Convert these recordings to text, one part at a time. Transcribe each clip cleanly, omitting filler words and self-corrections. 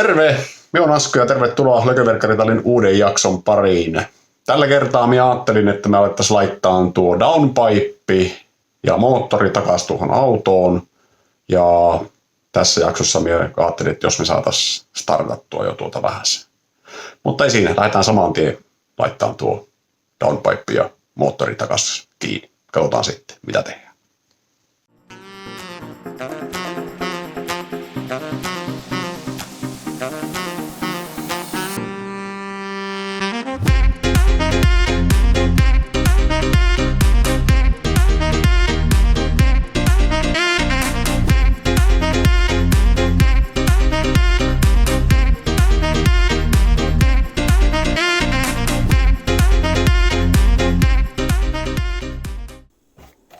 Terve! Minä olen Asko ja tervetuloa Lököverkkaritalin uuden jakson pariin. Tällä kertaa minä ajattelin, että me alettaisiin laittaa tuo downpipe ja moottori takaisin tuohon autoon. Ja tässä jaksossa minä ajattelin, että jos me saataisiin startattua jo tuota vähäsen. Mutta ei siinä, lähdetään saman tien laittamaan tuo downpipe ja moottori takaisin kiinni. Katsotaan sitten, mitä tehdään.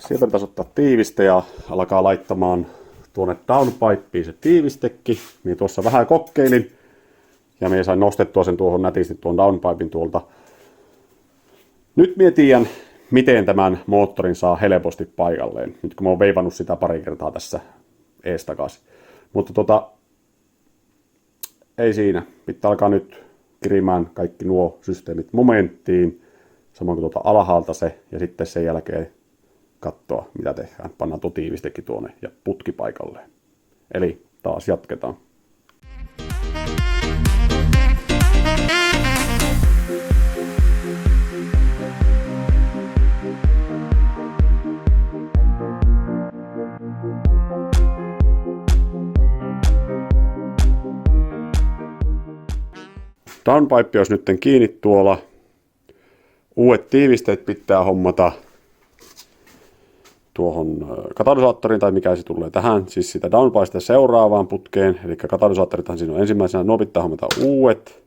Sieltä pitäisi ottaa tiiviste ja alkaa laittamaan tuonne downpipeen se tiivistekin. Minä tuossa vähän kokeilin ja minä sain nostettua sen tuohon nätisti tuon downpipen tuolta. Nyt minä tiedän, miten tämän moottorin saa helposti paikalleen. Nyt kun mä oon veivannut sitä pari kertaa tässä ees takaisin. Mutta ei siinä. Pitää alkaa nyt kirimään kaikki nuo systeemit momenttiin. Samoin kuin alhaalta se ja sitten sen jälkeen katsoa, mitä tehdään. Pannaan tuo tiivistekin tuonne ja putki paikalleen. Eli taas jatketaan. Downpipe olisi nyt kiinni tuolla. Uudet tiivisteet pitää hommata tuohon katalysaattoriin, tai mikä se tulee tähän, siis sitä downpipesta seuraavaan putkeen, eli katalysaattorithan siinä on ensimmäisenä, nuo pitää hommata uudet.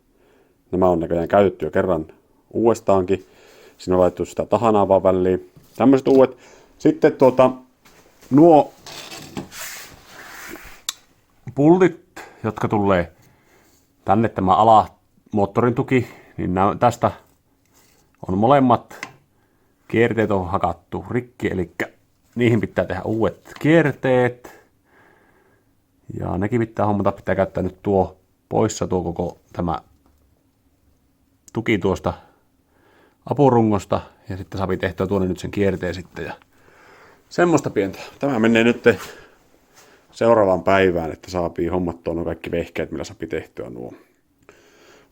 Nämä on näköjään käytetty jo kerran uudestaankin. Siinä on laitettu sitä tahanaa vaan väliin. Tämmöiset uudet. Sitten nuo pultit, jotka tulee tänne tämä alamoottorin tuki, niin tästä on molemmat kierteet on hakattu rikki, eli niihin pitää tehdä uudet kierteet. Ja nekin pitää hommata, pitää käyttää nyt tuo poissa tuo koko tämä tuki tuosta apurungosta. Ja sitten saa tehtyä tuonne nyt sen kierteen sitten. Ja semmoista pientä. Tämä menee nyt seuraavaan päivään, että saapii hommattua nuo kaikki vehkeet, millä saa tehtyä nuo.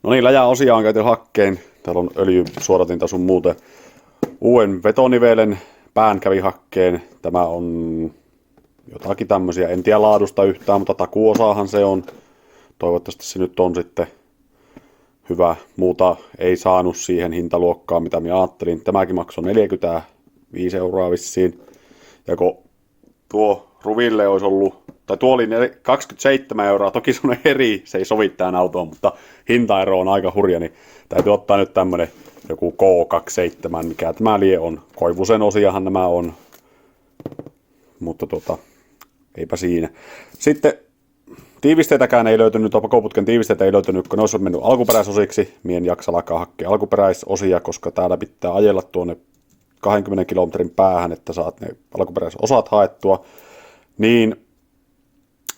No niin, läjäosia on käyty hakkeen. Täällä on öljysuodatinta sun muuten. Uuden vetonivelen pään kävi hakkeen. Tämä on jotakin tämmöisiä, en tiedä laadusta yhtään, mutta takuosaahan se on. Toivottavasti se nyt on sitten hyvä. Muuta ei saanut siihen hintaluokkaan, mitä minä ajattelin. Tämäkin maksoi 45 € vissiin. Ja kun tuo Ruville olisi ollut, tai tuo oli 27 €, toki se on eri, se ei sovi tähän autoon, mutta hintaero on aika hurja, niin täytyy ottaa nyt tämmönen joku K27, mikä tämä lie on. Koivusen osiahan nämä on, mutta eipä siinä. Sitten tiivisteitäkään ei löytynyt, pakoputken tiivisteitä ei löytynyt, kun ne olisi mennyt alkuperäisosiksi. Mie en jaksa alkaa hakea alkuperäisosia, koska täällä pitää ajella tuonne 20 kilometrin päähän, että saat ne alkuperäisosat haettua. Niin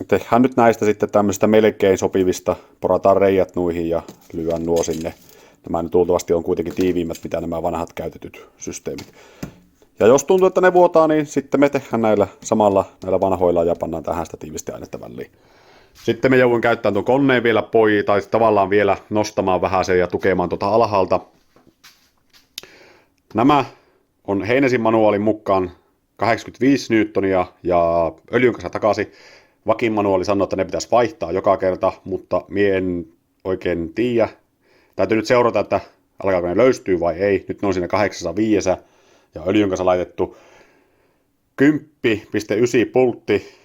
tehdään nyt näistä sitten tämmöistä melkein sopivista, porataan reijät nuihin ja lyön nuo sinne. Nämä nyt luultavasti on kuitenkin tiiviimmät, mitä nämä vanhat käytetyt systeemit. Ja jos tuntuu, että ne vuotaa, niin sitten me tehdään näillä vanhoilla ja pannaan tähän sitä tiivisteainetta väliin. Sitten me joudun käyttämään tuon koneen vielä tai tavallaan vielä nostamaan vähän sen ja tukemaan alhaalta. Nämä on Heinesin manuaalin mukaan 85 newtonia ja öljyn kanssa takaisin. Vakin manuaali sanoo, että ne pitäisi vaihtaa joka kerta, mutta mie en oikein tiedä. Täytyy nyt seurata, että alkaako ne löystyy vai ei. Nyt ne on siinä 805 ja öljyn kanssa laitettu 10,9 pultti.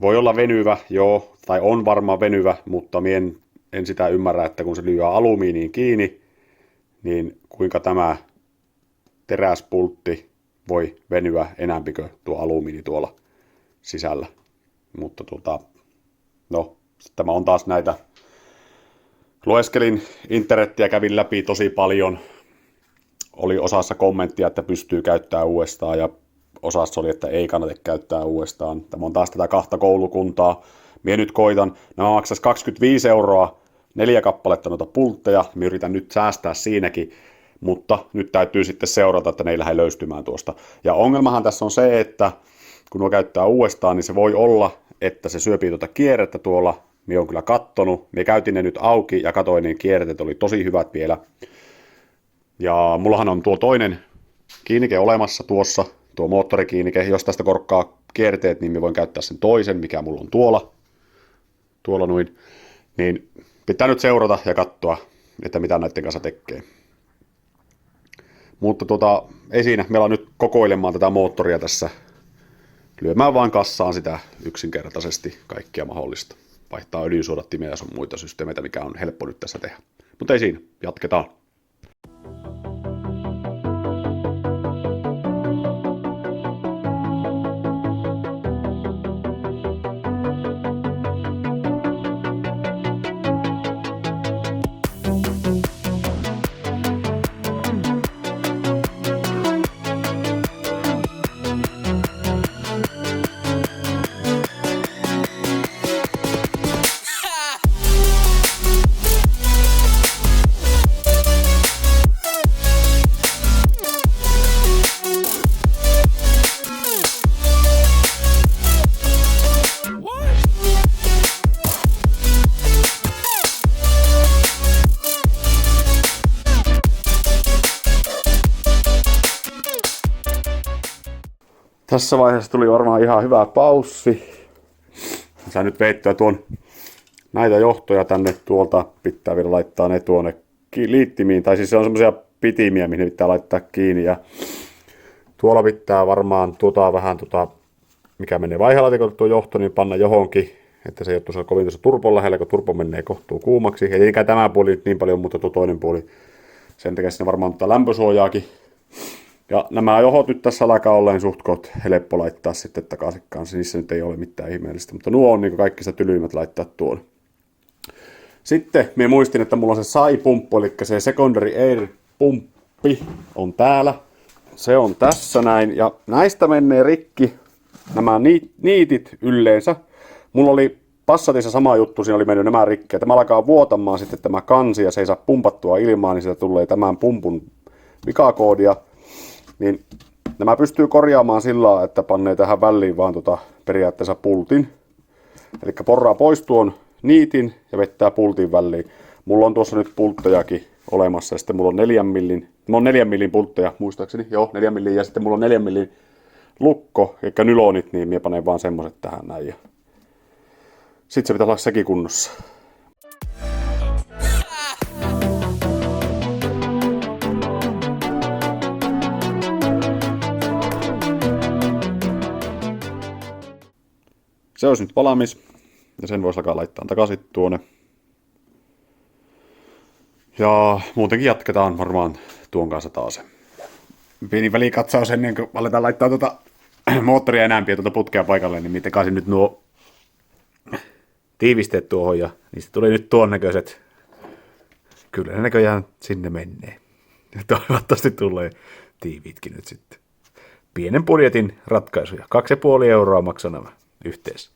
Voi olla venyvä, joo, tai on varmaan venyvä, mutta mie en sitä ymmärrä, että kun se lyö alumiiniin kiinni, niin kuinka tämä teräspultti voi venyä enämpikö tuo alumiini tuolla sisällä. Mutta tämä on taas näitä. Lueskelin internettiä, kävin läpi tosi paljon. Oli osassa kommenttia, että pystyy käyttämään uudestaan ja osassa oli, että ei kannata käyttää uudestaan. Tämä on taas tätä kahta koulukuntaa. Mie nyt koitan, nämä maksaisi 25 €, 4 kappaletta noita pultteja, minä yritän nyt säästää siinäkin, mutta nyt täytyy sitten seurata, että ne ei lähde löystymään tuosta. Ja ongelmahan tässä on se, että kun nuo käyttää uudestaan, niin se voi olla, että se syöpii tuota kierrettä tuolla. Mie on kyllä kattonut. Mie käytin ne nyt auki ja katoin, niin kierret oli tosi hyvät vielä. Ja mullahan on tuo toinen kiinnike olemassa tuossa, tuo moottorikiinnike. Jos tästä korkkaa kierteet, niin mie voin käyttää sen toisen, mikä mulla on tuolla noin. Niin pitää nyt seurata ja katsoa, että mitä näiden kanssa tekee. Mutta ei siinä. Meillä on nyt kokoilemaan tätä moottoria tässä. Lyömään vaan kassaan sitä yksinkertaisesti kaikkia mahdollista. Vaihtaa öljysuodattimia ja sun muita systeemeitä, mikä on helppo nyt tässä tehdä. Mutta ei siinä. Jatketaan. Tässä vaiheessa tuli varmaan ihan hyvä paussi. Sä nyt veittyä näitä johtoja tänne tuolta. Pitää vielä laittaa ne tuonne liittimiin. Tai siis se on semmosia pitimiä, mihin pitää laittaa kiinni. Ja tuolla pitää varmaan mikä menee vaihelaatikolle tuo johto, niin panna johonkin. Että se ei ole tuossa kovin tuossa turpon lähellä, kun turpo menee kohtuu kuumaksi. Ei tietenkään tämä puoli nyt niin paljon, mutta tuo toinen puoli. Sen takia sinne varmaan lämpösuojaakin. Ja nämä johot nyt tässä alkaa olleen suhtkoot helppo laittaa sitten takaisin kanssa. Niissä nyt ei ole mitään ihmeellistä, mutta nuo on niin kaikista tylyimmät laittaa tuon. Sitten minä muistin, että mulla on se SAI-pumppu, eli se Secondary Air-pumppi on täällä. Se on tässä näin, ja näistä menee rikki nämä niitit yleensä. Mulla oli Passatissa sama juttu, siinä oli mennyt nämä rikki. Tämä alkaa vuotamaan sitten tämä kansi, ja se ei saa pumpattua ilmaa, niin sieltä tulee tämän pumpun vikakoodia. Niin nämä pystyy korjaamaan sillä lailla, että pannee tähän väliin vaan periaatteessa pultin. Eli porraa pois tuon niitin ja vettää pultin väliin. Mulla on tuossa nyt pulttejakin olemassa ja sitten mulla on 4 millin pultteja muistaakseni. Joo, 4 millin ja sitten mulla on 4 millin lukko, eli nylonit, niin minä panen vaan semmoset tähän näin. Ja sitten se pitää olla sekin kunnossa. Se olisi nyt valmis ja sen voisi alkaa laittaa takaisin tuonne. Ja muutenkin jatketaan varmaan tuon kanssa taas. Pieni välikatsaus ennen kuin aletaan laittaa moottoria enämpiä putkea paikalle, niin takaisin nyt nuo tiivisteet tuohon ja niistä tuli nyt tuon näköiset. Kyllä ne näköjään sinne menee. Ja toivottavasti tulee tiiviitkin nyt sitten. Pienen budjetin ratkaisuja. 2,5 € maksaa nämä yhteensä.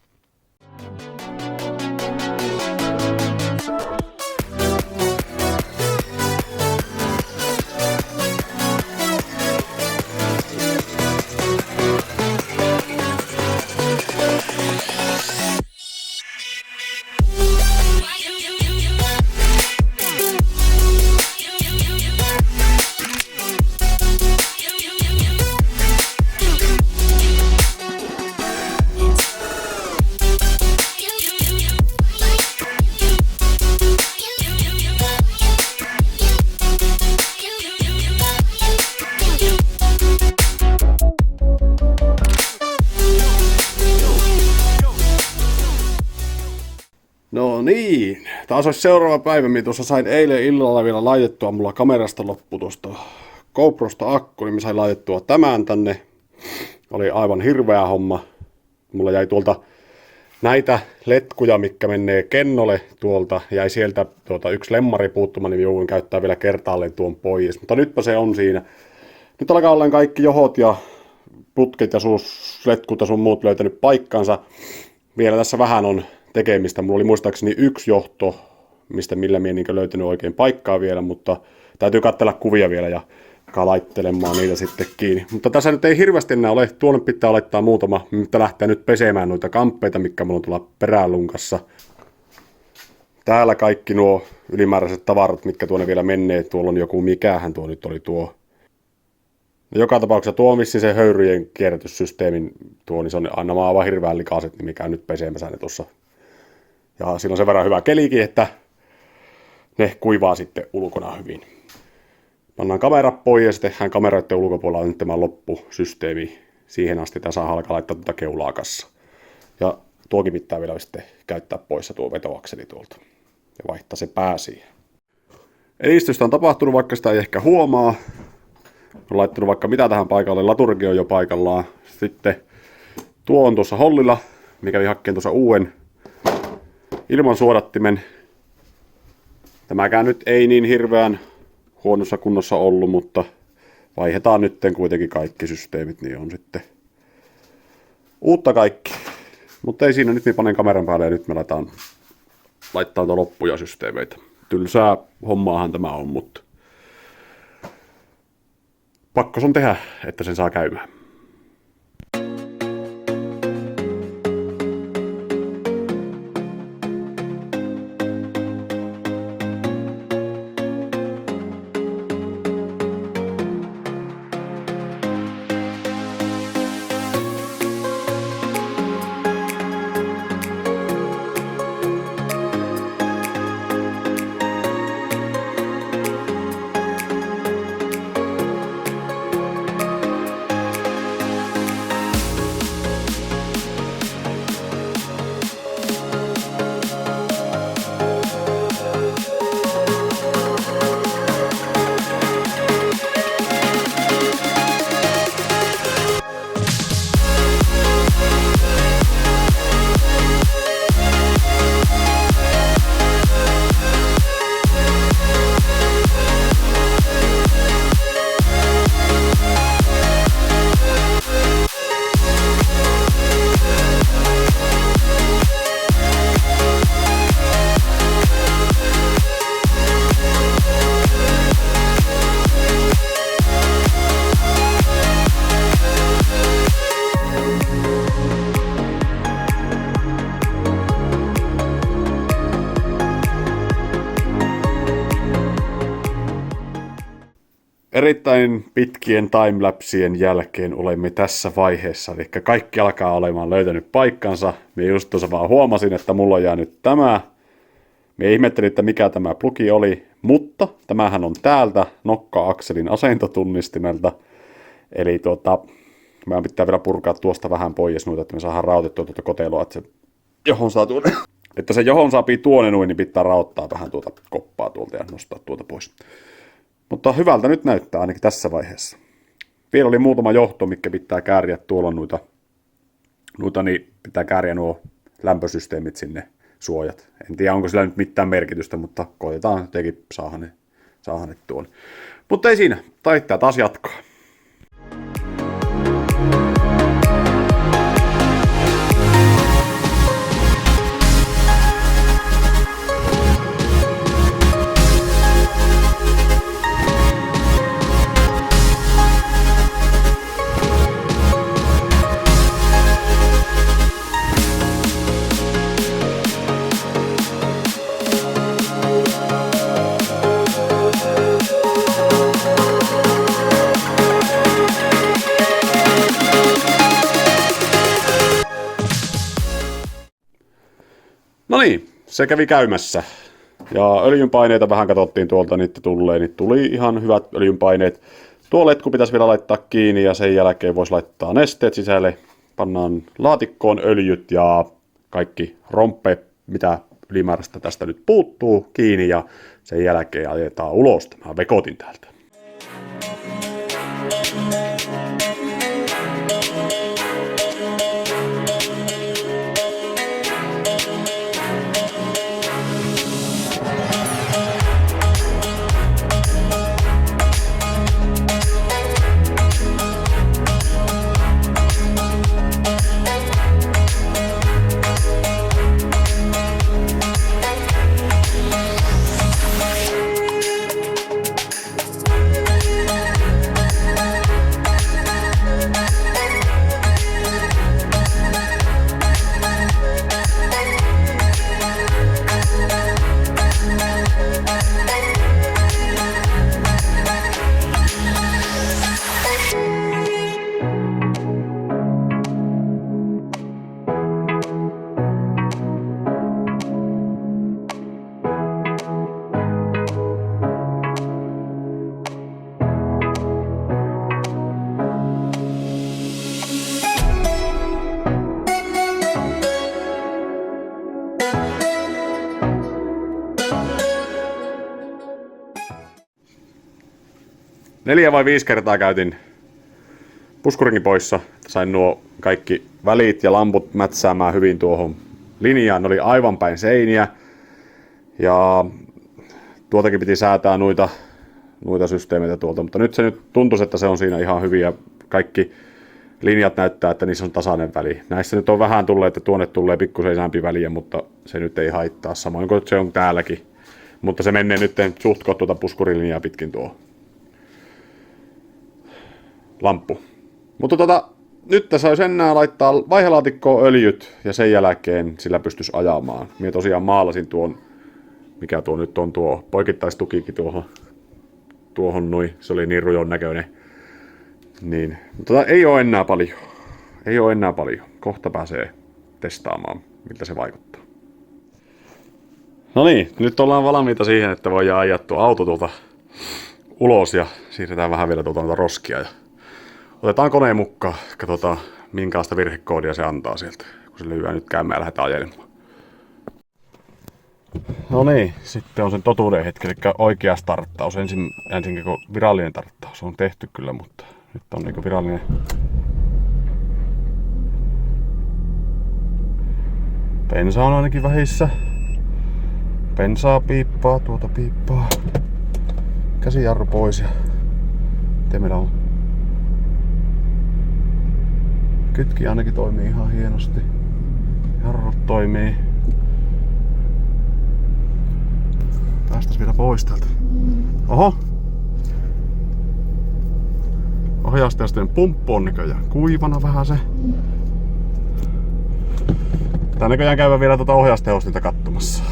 No niin, taas olisi seuraava päivä. Minä tuossa sain eilen illalla vielä laitettua, mulla kamerasta loppu tuosta GoProsta akku, niin mä sain laitettua tämän tänne. Oli aivan hirveä homma. Mulla jäi tuolta näitä letkuja, mitkä menee kennolle tuolta. Jäi sieltä yksi lemmari puuttumaan, niin jouduin käyttää vielä kertaalleen tuon pois. Mutta nytpä se on siinä. Nyt alkaa olla kaikki johot ja putket ja letkut ja sun muut löytänyt paikkansa. Vielä tässä vähän on tekemistä. Mulla oli muistaakseni yksi johto, millä minä en löytänyt oikein paikkaa vielä, mutta täytyy katsella kuvia vielä ja laittelemaan niitä sitten kiinni. Mutta tässä nyt ei hirveästi enää ole. Tuonne pitää laittaa muutama, mutta lähtee nyt pesemään noita kamppeita, mitkä mulla on tuolla perälunkassa. Täällä kaikki nuo ylimääräiset tavarat, mitkä tuonne vielä menee. Tuolla on joku, mikähän tuo nyt oli tuo. Joka tapauksessa tuo missin se höyryjen kierrätyssysteemin tuo, niin se on aina aivan hirveän likaiset, niin mikä nyt pesemässä ne tuossa. Ja siinä on sen verran hyvä kelikin, että ne kuivaa sitten ulkona hyvin. Pannaan kamera pois ja sitten tehdään kameroiden ulkopuolella nyt tämä loppusysteemi. Siihen asti tässä saa alkaa laittaa tuota keulaa kassa. Ja tuokin pitää vielä sitten käyttää pois tuo vetoakseli tuolta. Ja vaihtaa se pää siihen. Edistystä on tapahtunut, vaikka sitä ei ehkä huomaa. On laittanut vaikka mitä tähän paikalle. Laturgi on jo paikallaan. Sitten tuo on tuossa hollilla. Mikäli hakkeen tuossa uuden ilmansuodattimen. Tämäkään nyt ei niin hirveän huonossa kunnossa ollut, mutta vaihdetaan nyt kuitenkin kaikki systeemit, niin on sitten uutta kaikki. Mutta ei siinä, nyt minä panen kameran päälle ja nyt me laittaa loppuja systeemeitä. Tylsää hommaahan tämä on, mutta pakko on tehdä, että sen saa käymään. Erittäin pitkien timelapsien jälkeen olemme tässä vaiheessa, eli kaikki alkaa olemaan löytänyt paikkansa. Minä just tuossa vaan huomasin, että mulla on jäänyt tämä. Minä ihmettelin, että mikä tämä plugi oli, mutta tämähän on täältä nokka-akselin asentotunnistimelta. Eli meidän pitää vielä purkaa tuosta vähän pois noita, että me saadaan rautettua tuota koteloa, että se johon saapii tuonne noin, niin pitää rauttaa vähän tuota koppaa tuolta ja nostaa tuota pois. Mutta hyvältä nyt näyttää ainakin tässä vaiheessa. Vielä oli muutama johto, mikä pitää kääriä. Tuolla on noita niin pitää kääriä nuo lämpösysteemit sinne, suojat. En tiedä, onko sillä nyt mitään merkitystä, mutta koitetaan jotenkin saada ne tuon. Mutta ei siinä, taittaa taas jatkaa. No niin, se kävi käymässä. Ja öljynpaineita vähän katsottiin tuolta, niitä tuli ihan hyvät öljynpaineet. Tuo letku pitäisi vielä laittaa kiinni ja sen jälkeen voisi laittaa nesteet sisälle. Pannaan laatikkoon öljyt ja kaikki rompe, mitä ylimääräistä tästä nyt puuttuu, kiinni ja sen jälkeen ajetaan ulos. Mä vekotin täältä. 4 vai 5 kertaa käytin puskurinkin poissa. Sain nuo kaikki välit ja lamput mätsäämään hyvin tuohon linjaan. Ne oli aivan päin seiniä. Ja tuotakin piti säätää noita systeemeitä tuolta. Mutta nyt se nyt tuntuu, että se on siinä ihan hyvin. Ja kaikki linjat näyttää, että niissä on tasainen väli. Näissä nyt on vähän tullut, että tuonne tulee pikkusen isompi väliä, mutta se nyt ei haittaa. Samoin kuin se on täälläkin. Mutta se menee nyt suhtko tuota puskurilinjaa pitkin tuo lamppu. Mutta nyt tässä olisi enää laittaa vaihelaatikkoon öljyt ja sen jälkeen sillä pystyisi ajamaan. Minä tosiaan maalasin tuon, mikä tuo nyt on tuo poikittaistukikin tuohon noin. Se oli niin rujon näköinen. Niin. Mutta ei ole enää paljon. Ei ole enää paljon. Kohta pääsee testaamaan, miltä se vaikuttaa. No niin, nyt ollaan valmiita siihen, että voidaan ajaa tuo auto tuolta ulos ja siirretään vähän vielä tuolta roskia. Ja otetaan koneen mukaan, katsotaan minkälaista virhekoodia se antaa sieltä, kun se lyödään nyt käymään ja lähdetään ajelemaan. No niin, sitten on sen totuuden hetki, eli oikea starttaus. Ensin kun virallinen starttaus on tehty kyllä, mutta nyt on niin virallinen. Bensa on ainakin vähissä. Bensaa piippaa, tuota piippaa. Käsijarru pois ja miten meillä on? Kytki ainakin toimii ihan hienosti. Jarrut toimii. Päästäis vielä pois täältä. Oho! Ohjaustehosten pumppu on näköjään kuivana vähän se. Tää näköjään käydään vielä tuota ohjaustehostinta katsomassa.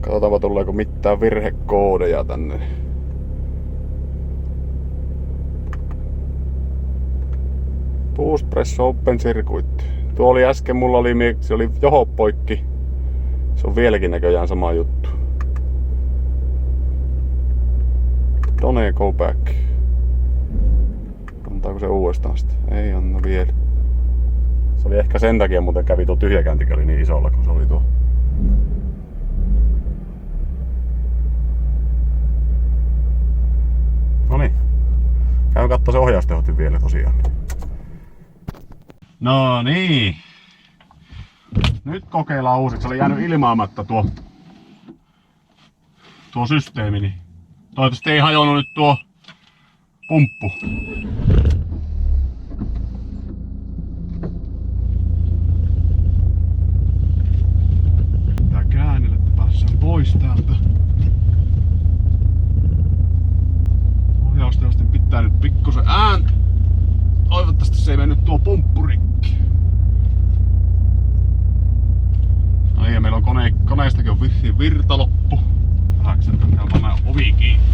Katsotaanpa tuleeko mitään virhekoodeja tänne. Boost Press Open Circuit. Tuo oli äsken, se oli joho poikki. Se on vieläkin näköjään sama juttu. Done go back. Antaako se uudestaan sitä? Ei anna vielä. Se oli ehkä sen takia muuten kävi tuo tyhjäkäyntikin oli niin isolla kun se oli tuo. Noniin. Käyn kattoo se ohjaustehostin vielä tosiaan. No niin. Nyt kokeillaan uusiksi. Se oli jäänyt ilmaamatta tuo systeemi. Niin toivottavasti ei hajonnut nyt tuo pumppu. Tää käännellä, että päässään pois täältä. Ohjaustehostin pitää nyt pikkusen Toivottavasti se ei mennyt tuo pumppu rikki. No ja meillä on koneestakin on virta loppu. Vähäksi, että meillä on panna ovi kiinni.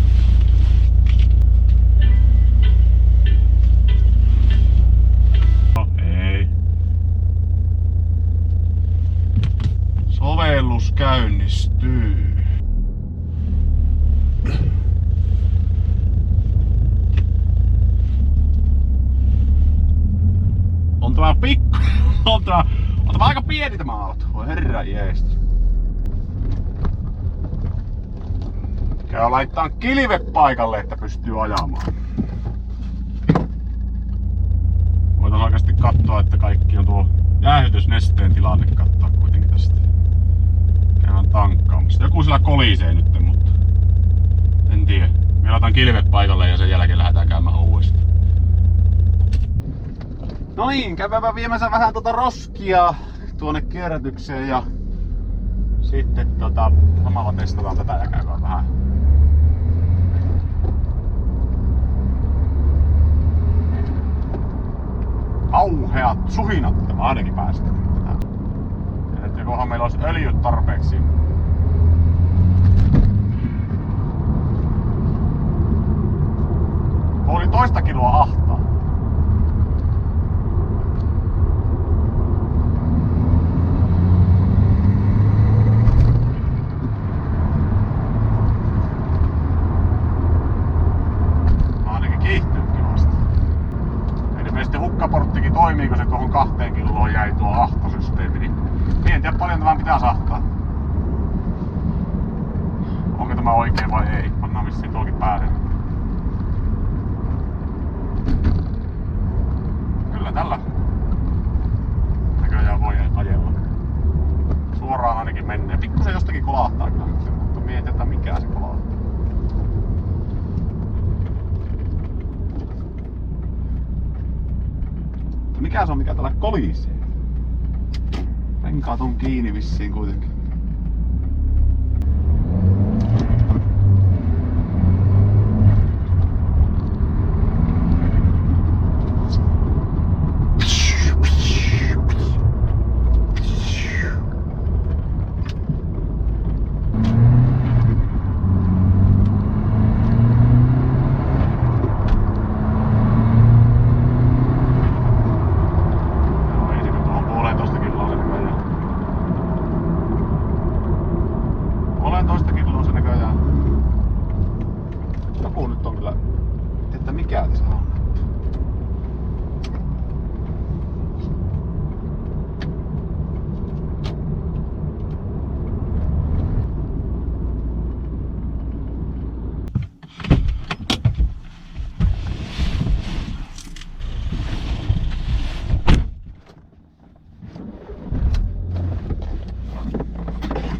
No ei. Sovellus käynnistyy. On tämä pikku. On tämä aika pieni tämä auto. Voi herra jeestus. Käy laittaa kilve paikalle, että pystyy ajamaan. Voitais oikeasti katsoa, että kaikki on tuo jäähdytysnesteen tilanne katsoa kuitenkin tästä. Käydään tankkaamassa. Joku siellä kolisee nyt, mutta en tiedä. Me laitan kilvet paikalle ja sen jälkeen lähdetään käymään uudestaan. No niin, käydäänpä viemässä vähän roskia tuonne kierrätykseen ja sitten samalla testataan tätä ja käydään vähän. Kauheat suhinat, että mä ainakin päästän tähän. Ja jokohan meillä olisi öljyt tarpeeksi. Oli 1,5 kiloa ahtaa. Hukkaporttikin toimii, kun se tuohon 2 kiloon jäi tuo ahtosysteemi, niin en tiedä paljon tämän pitää sahtaa. Onko tämä oikein vai ei? Pannaan vissiin tuokin päälle. Mikä se on, mikä täällä kolisee? Renkaat on kiinni vissiin kuitenkin. Joku nyt on kyllä, että mikä tässä on.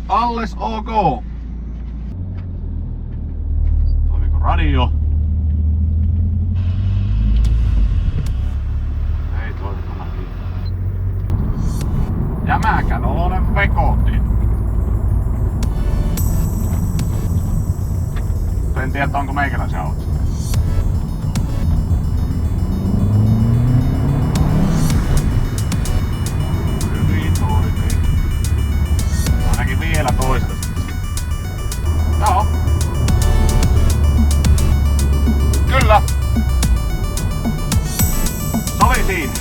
Alles ok. Toimiko radio? Ei toimi ainakin. Jämäkän oloinen vekotin. En tiedä, onko meikäläisen auto. Hyvin toimii. Ainakin vielä toistaiseksi. Joo. Kyllä. Se oli siinä.